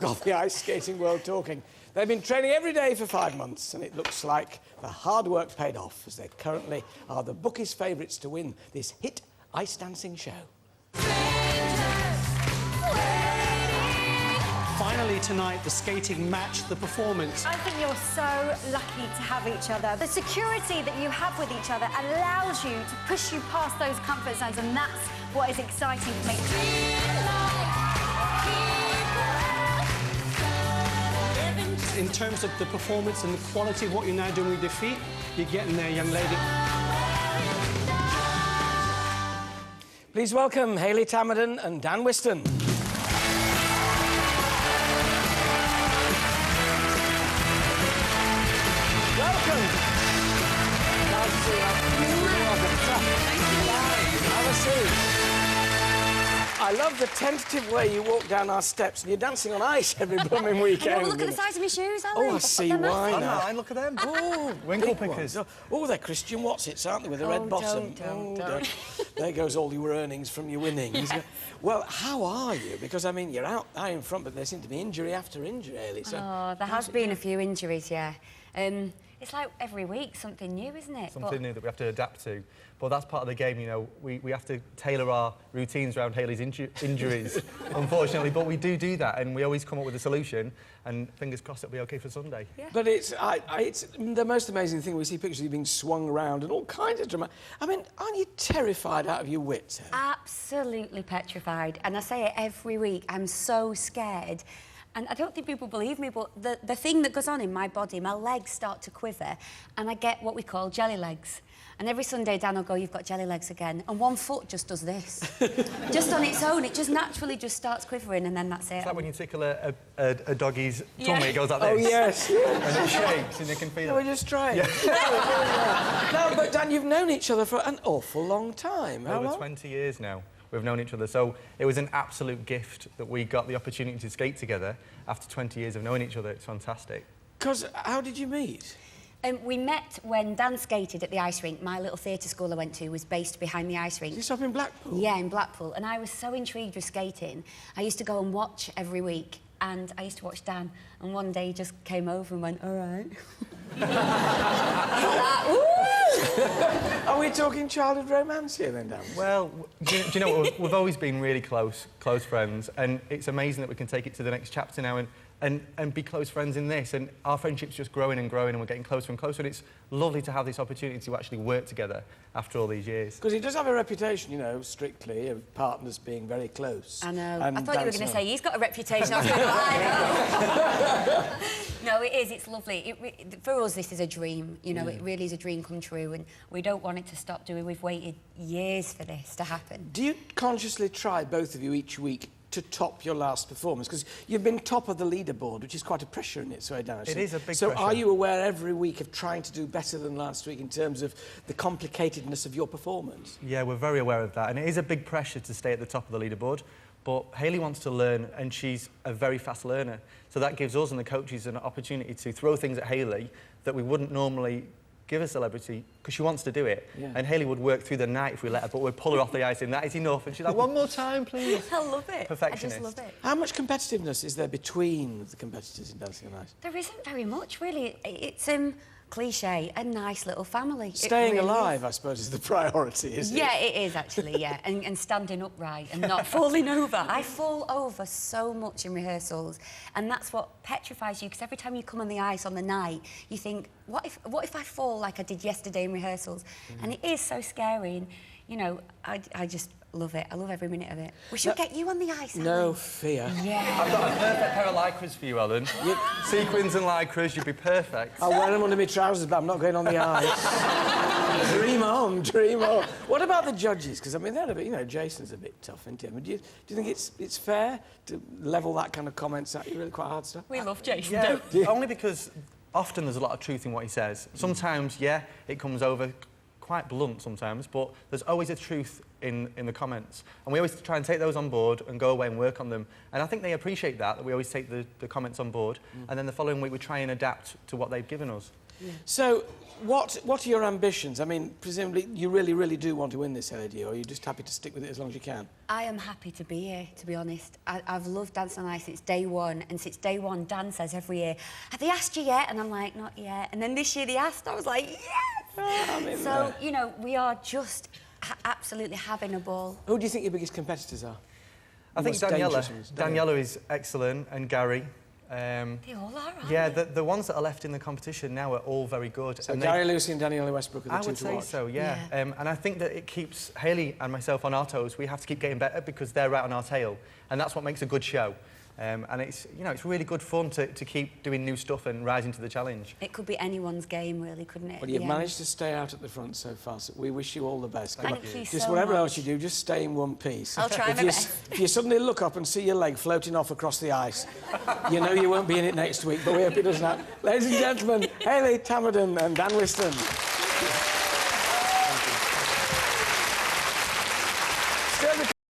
Got the ice skating world talking. They've been training every day for 5 months, and it looks like the hard work paid off, as they currently are the bookies' favourites to win this hit ice dancing show. Finally tonight, the skating matched the performance. I think you're so lucky to have each other. The security that you have with each other allows you to push you past those comfort zones, and that's what is exciting for me. In terms of the performance and the quality of what you're now doing with your feet, you're getting there, young lady. Please welcome Hayley Tamaddon and Dan Whiston. Welcome. Nice to see you. Have a seat. I love the tentative way you walk down our steps, and you're dancing on ice every blooming weekend. Oh, look at the size of my shoes, aren't they? Oh, I see why now. Fine, look at them. Oh, winkle pickers. Oh, they're Christian Watsits, aren't they, with a red bottom? Don't. There goes all your earnings from your winnings. Yeah. Well, how are you? Because, I mean, you're out there in front, but there seem to be injury after injury, Hayley. So oh, there has been a few injuries, yeah. It's like every week something new, isn't it? Something new that we have to adapt to. But that's part of the game, you know. We have to tailor our routines around Hayley's injuries, unfortunately. But we do that, and we always come up with a solution. And fingers crossed it'll be OK for Sunday. Yeah. But it's the most amazing thing. We see pictures of you being swung around and all kinds of drama. I mean, aren't you terrified out of your wits, Hayley? Absolutely petrified. And I say it every week. I'm so scared. And I don't think people believe me, but the thing that goes on in my body, my legs start to quiver, and I get what we call jelly legs. And every Sunday, Dan will go, "You've got jelly legs again." And one foot just does this. Just on its own, it just naturally just starts quivering, and then that's it. It's like when you tickle a doggy's tummy, it goes like this. Oh, yes. And it shakes, and you can feel it. No, we're just trying. Yeah. No, but Dan, you've known each other for an awful long time. How Over long? 20 years now. We've known each other, so it was an absolute gift that we got the opportunity to skate together after 20 years of knowing each other. It's fantastic. Because how did you meet? We met when Dan skated at the ice rink. My little theatre school I went to was based behind the ice rink. Did you up in Blackpool? Yeah, in Blackpool. And I was so intrigued with skating. I used to go and watch every week, and I used to watch Dan. And one day he just came over and went, "All right." Are we talking childhood romance here then, Dan? Well, do you know what? We've always been really close friends, and it's amazing that we can take it to the next chapter now and be close friends in this. And our friendship's just growing and growing, and we're getting closer and closer. And it's lovely to have this opportunity to actually work together after all these years. Because he does have a reputation, you know, strictly, of partners being very close. I know. And I thought you were going to say he's got a reputation. I was going to No, it is. It's lovely. For us, this is a dream. You know, it really is a dream come true, and we don't want it to stop doing. We've waited years for this to happen. Do you consciously try, both of you, each week to top your last performance? Because you've been top of the leaderboard, which is quite a pressure in its way, Dan. It is a big pressure. So are you aware every week of trying to do better than last week in terms of the complicatedness of your performance? Yeah, we're very aware of that, and it is a big pressure to stay at the top of the leaderboard. But Hayley wants to learn, and she's a very fast learner. So that gives us and the coaches an opportunity to throw things at Hayley that we wouldn't normally give a celebrity, because she wants to do it. Yeah. And Hayley would work through the night if we let her, but we'd pull her off the ice and that is enough. And she's like, "One more time, please." I love it. Perfectionist. I just love it. How much competitiveness is there between the competitors in Dancing on Ice? There isn't very much, really. It's cliche, a nice little family. Staying really alive, I suppose, is the priority, isn't it? Yeah, it is actually, yeah. and standing upright and not falling over. I fall over so much in rehearsals, and that's what petrifies you, because every time you come on the ice on the night, you think, what if I fall like I did yesterday in rehearsals? And it is so scary, and, you know, I just love it. I love every minute of it. We should get you on the ice, No fear. Yeah. I've got a perfect pair of lycras for you, Ellen. Sequins and lycras, you'd be perfect. I'll wear them under my trousers, but I'm not going on the ice. Dream on, dream on. What about the judges? Because, I mean, they're a bit, you know, Jason's a bit tough, isn't he? I mean, do you think it's fair to level that kind of comments at you? Really quite hard stuff? We love Jason, Yeah, don't we? only because often there's a lot of truth in what he says. Sometimes, yeah, it comes over quite blunt sometimes, but there's always a truth in the comments. And we always try and take those on board and go away and work on them. And I think they appreciate that we always take the comments on board, and then the following week we try and adapt to what they've given us. So, what are your ambitions? I mean, presumably you really, really do want to win this, Hayley, do you? Or are you just happy to stick with it as long as you can? I am happy to be here, to be honest. I've loved Dancing on Ice since day one, and since day one, Dan says every year, "Have they asked you yet?" And I'm like, "Not yet." And then this year they asked, I was like, "Yes!" So, you know, we are just absolutely having a ball. Who do you think your biggest competitors are? I think Daniela is excellent, and Gary. They all are, aren't Yeah, they? the ones that are left in the competition now are all very good. So Gary Lucy and Daniela Westbrook are the I two would to say watch. so, yeah. And I think that it keeps Hayley and myself on our toes. We have to keep getting better because they're right on our tail, and that's what makes a good show. And it's, you know, it's really good fun to keep doing new stuff and rising to the challenge. It could be anyone's game, really, couldn't it? Well, you've managed to stay out at the front so far, so we wish you all the best. Thank you Just so whatever much. else you do, just stay in one piece. I'll try my best. If you suddenly look up and see your leg floating off across the ice, you know you won't be in it next week, but we hope it doesn't happen. Ladies and gentlemen, Hayley, Tamaddon and Dan Whiston.